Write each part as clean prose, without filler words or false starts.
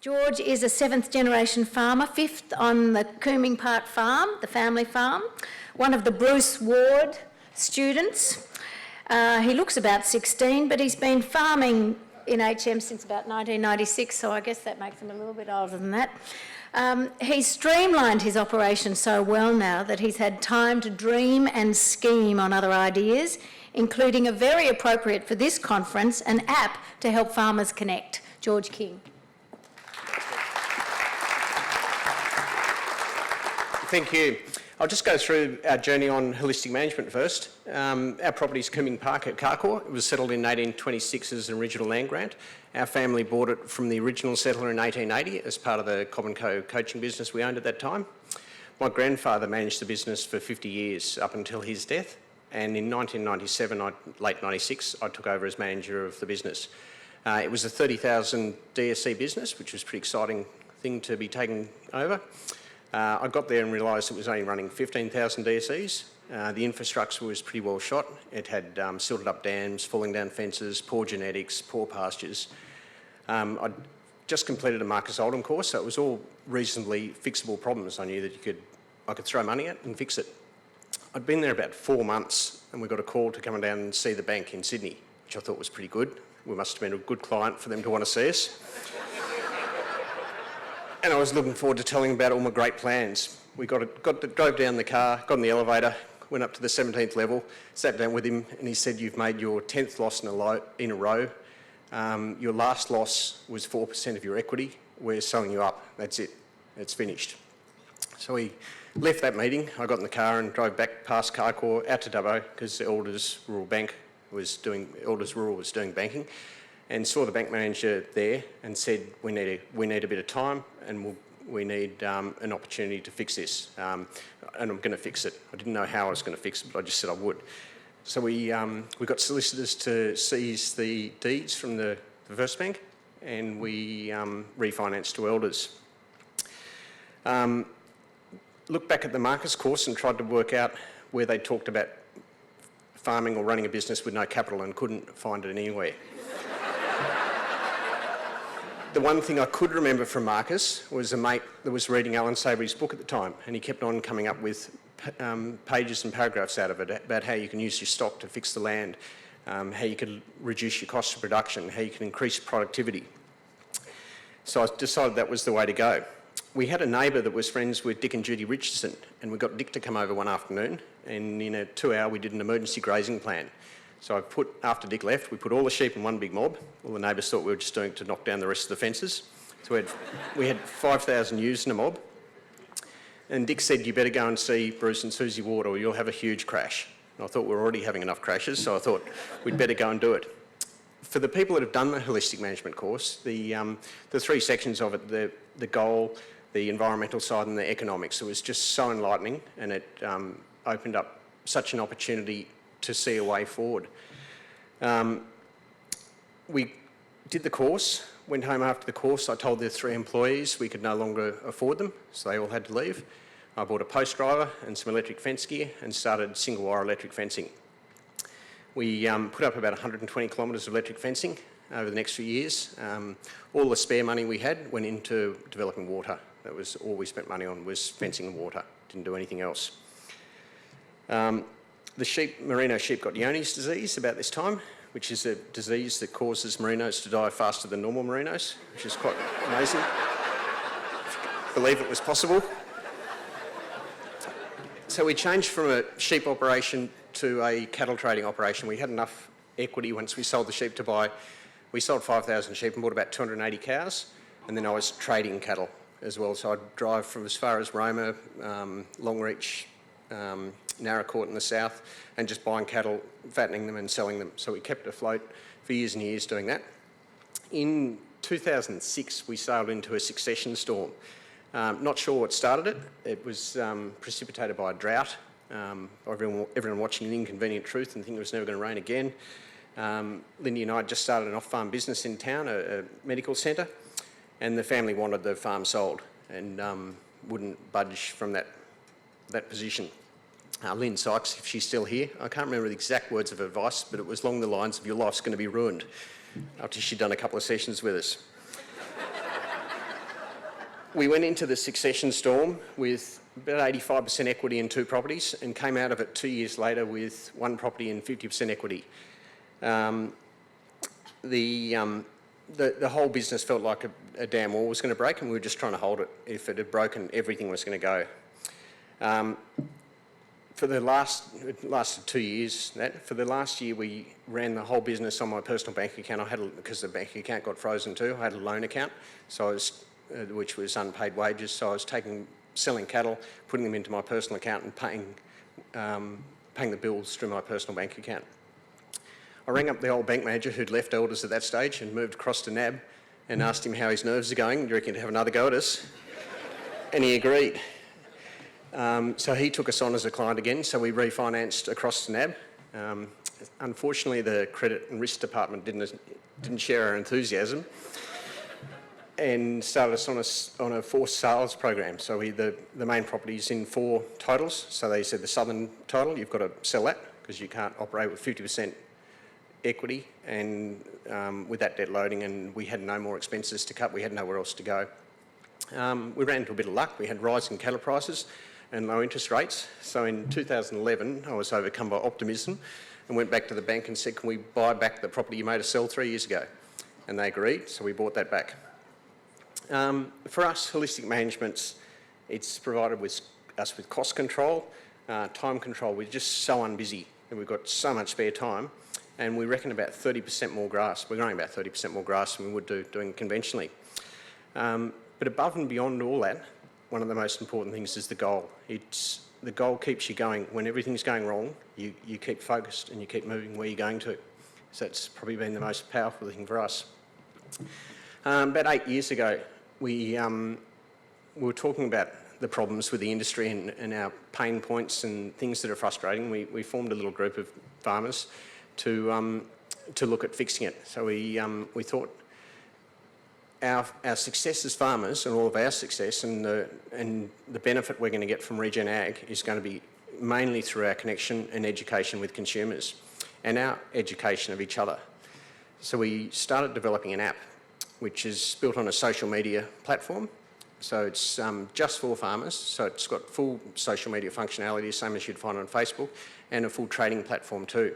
George is a seventh generation farmer, fifth on the Cooming Park farm, the family farm, one of the Bruce Ward students. He looks about 16, but he's been farming in HM since about 1996, so I guess that makes him a little bit older than that. He's streamlined his operation so well now that he's had time to dream and scheme on other ideas, including a very appropriate for this conference, an app to help farmers connect. George King. Thank you. I'll just go through our journey on holistic management first. Our property is Cooming Park at Carcoar. It was settled in 1826 as an original land grant. Our family bought it from the original settler in 1880 as part of the Cobb & Co coaching business we owned at that time. My grandfather managed the business for 50 years up until his death, and in 1997, late 96, I took over as manager of the business. It was a 30,000 DSC business, which was a pretty exciting thing to be taken over. I got there and realised it was only running 15,000 DSEs. The infrastructure was pretty well shot. It had silted up dams, falling down fences, poor genetics, poor pastures. I'd just completed a Marcus Oldham course, so it was all reasonably fixable problems. I knew that I could throw money at and fix it. I'd been there about 4 months and we got a call to come down and see the bank in Sydney, which I thought was pretty good. We must have been a good client for them to want to see us. And I was looking forward to telling about all my great plans. We drove down the car, got in the elevator, went up to the 17th level, sat down with him, and he said, "You've made your 10th loss in a row. Your last loss was 4% of your equity. We're selling you up. That's it. It's finished." So we left that meeting. I got in the car and drove back past Carcoar out to Dubbo because Elders Rural was doing banking, and saw the bank manager there and said, we need a bit of time and we need an opportunity to fix this, and I'm going to fix it. I didn't know how I was going to fix it, but I just said I would. So we got solicitors to seize the deeds from the First Bank, and we refinanced to Elders. Looked back at the Marcus course and tried to work out where they talked about farming or running a business with no capital and couldn't find it anywhere. The one thing I could remember from Marcus was a mate that was reading Alan Savory's book at the time, and he kept on coming up with pages and paragraphs out of it about how you can use your stock to fix the land, how you can reduce your cost of production, how you can increase productivity. So I decided that was the way to go. We had a neighbour that was friends with Dick and Judy Richardson, and we got Dick to come over one afternoon, and in a 2-hour we did an emergency grazing plan. So after Dick left, we put all the sheep in one big mob. All the neighbours thought we were just doing it to knock down the rest of the fences. So we had 5,000 ewes in a mob. And Dick said, "You better go and see Bruce and Susie Ward or you'll have a huge crash." And I thought we were already having enough crashes, so I thought we'd better go and do it. For the people that have done the holistic management course, the 3 sections of it, the goal, the environmental side and the economics, it was just so enlightening, and it opened up such an opportunity to see a way forward. We did the course, went home after the course. I told the 3 employees we could no longer afford them, so they all had to leave. I bought a post driver and some electric fence gear and started single wire electric fencing. We put up about 120 kilometres of electric fencing over the next few years. All the spare money we had went into developing water. That was all we spent money on, was fencing and water. Didn't do anything else. The merino sheep got Johne's disease about this time, which is a disease that causes merinos to die faster than normal merinos, which is quite amazing. Believe it was possible. So we changed from a sheep operation to a cattle trading operation. We had enough equity once we sold the sheep to buy. We sold 5,000 sheep and bought about 280 cows, and then I was trading cattle as well. So I'd drive from as far as Roma, Longreach, Narracourt in the south, and just buying cattle, fattening them and selling them. So we kept afloat for years and years doing that. In 2006, we sailed into a succession storm. Not sure what started it. It was precipitated by a drought. Everyone watching An Inconvenient Truth and thinking it was never going to rain again. Lindy and I had just started an off-farm business in town, a medical centre, and the family wanted the farm sold and wouldn't budge from that position. Lynn Sykes, if she's still here, I can't remember the exact words of advice, but it was along the lines of, "Your life's going to be ruined," after she'd done a couple of sessions with us. We went into the succession storm with about 85% equity in 2 properties and came out of it 2 years later with 1 property and 50% equity. The whole business felt like a dam wall was going to break, and we were just trying to hold it. If it had broken, everything was going to go. For the it lasted 2 years. For the last year, we ran the whole business on my personal bank account. Because the bank account got frozen too, I had a loan account, which was unpaid wages. So I was selling cattle, putting them into my personal account, and paying the bills through my personal bank account. I rang up the old bank manager who'd left Elders at that stage and moved across to NAB, and asked him how his nerves are going. Do you reckon he'd have another go at us? And he agreed. So he took us on as a client again, so we refinanced across to NAB. Unfortunately, the credit and risk department didn't share our enthusiasm and started us on a forced sales program. So the main property's in 4 titles. So they said the southern title, you've got to sell that because you can't operate with 50% equity and with that debt loading, and we had no more expenses to cut. We had nowhere else to go. We ran into a bit of luck. We had rising cattle prices and low interest rates. So in 2011, I was overcome by optimism and went back to the bank and said, can we buy back the property you made us sell 3 years ago? And they agreed, so we bought that back. For us, holistic management's, it's provided us with cost control, time control. We're just so unbusy and we've got so much spare time, and we reckon about 30% more grass. We're growing about 30% more grass than we would doing conventionally. But above and beyond all that, one of the most important things is the goal. The goal keeps you going. When everything's going wrong, you keep focused and you keep moving where you're going to. So that's probably been the most powerful thing for us. About 8 years ago, we were talking about the problems with the industry and our pain points and things that are frustrating. We formed a little group of farmers to look at fixing it. So we thought our success as farmers, and all of our success and the benefit we're going to get from Regen Ag is going to be mainly through our connection and education with consumers and our education of each other. So we started developing an app which is built on a social media platform. So it's just for farmers. So it's got full social media functionality, same as you'd find on Facebook, and a full trading platform too.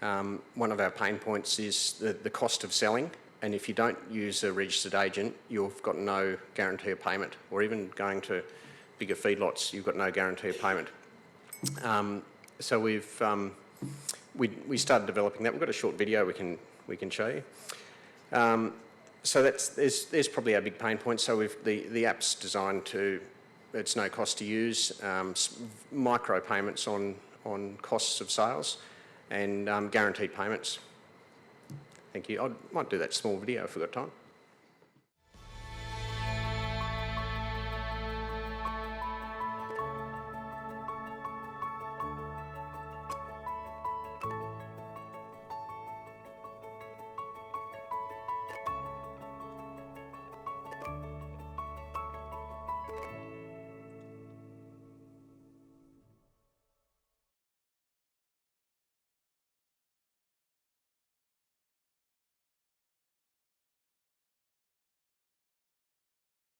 One of our pain points is the cost of selling. And if you don't use a registered agent, you've got no guarantee of payment. Or even going to bigger feedlots, you've got no guarantee of payment. So we started developing that. We've got a short video we can show you. So there's probably our big pain point. So the app's designed to, it's no cost to use, micro payments on costs of sales, and guaranteed payments. Thank you. I might do that small video if we've got time.